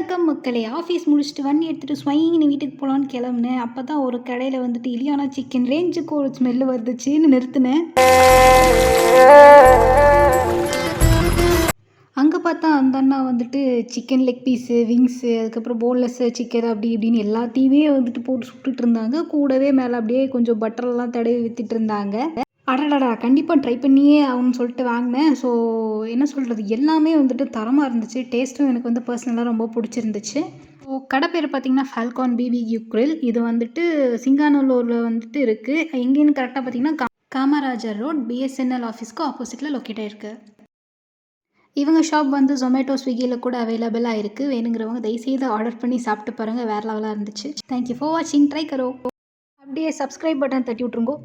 வணக்கம் மக்களே. ஆஃபீஸ் முடிச்சுட்டு வண்டி எடுத்துகிட்டு ஸ்வைன்னு வீட்டுக்கு போகலான்னு கிளம்புனேன். அப்போ தான் ஒரு கடையில் வந்துட்டு இலியானா சிக்கன் ரேஞ்சுக்கு ஒரு ஸ்மெல்லு வந்துச்சுன்னு நிறுத்தினேன். அங்கே பார்த்தா அந்த அண்ணா வந்துட்டு சிக்கன் லெக் பீஸு, விங்ஸு, அதுக்கப்புறம் போன்லெஸ்ஸு சிக்கன் அப்படி இப்படின்னு எல்லாத்தையுமே வந்துட்டு போட்டு சுட்டுட்டு இருந்தாங்க. கூடவே மேலே அப்படியே கொஞ்சம் பட்டரெல்லாம் தடவி விற்றுட்டு இருந்தாங்க. அடடடா, கண்டிப்பாக ட்ரை பண்ணியே ஆகணும்னு சொல்லிட்டு வாங்கினேன். ஸோ என்ன சொல்கிறது, எல்லாமே வந்துட்டு தரமாக இருந்துச்சு. டேஸ்ட்டும் எனக்கு வந்து பர்சனலாக ரொம்ப பிடிச்சிருந்துச்சு. ஸோ கடை பேர் பார்த்திங்கன்னா ஃபால்கான் பிபிக்யூ கிரில். இது வந்துட்டு சிங்காநல்லூரில் வந்துட்டு இருக்குது. எங்கேன்னு கரெக்டாக பார்த்திங்கன்னா காமராஜர் ரோட் பிஎஸ்என்எல் ஆஃபீஸ்க்கு ஆப்போசிட்டில் லொக்கேட் ஆகிருக்கு. இவங்க ஷாப் வந்து ஜொமேட்டோ ஸ்விக்கியில் கூட அவைலபிளாக இருக்குது. வேணுங்கிறவங்க தயவுசெய்து ஆர்டர் பண்ணி சாப்பிட்டு பாருங்கள். வேறு லெவலாக இருந்துச்சு. தேங்க்யூ ஃபார் வாட்சிங். ட்ரை கரோ. அப்படியே சப்ஸ்கிரைப் பட்டன் தட்டி விட்ருங்கோ.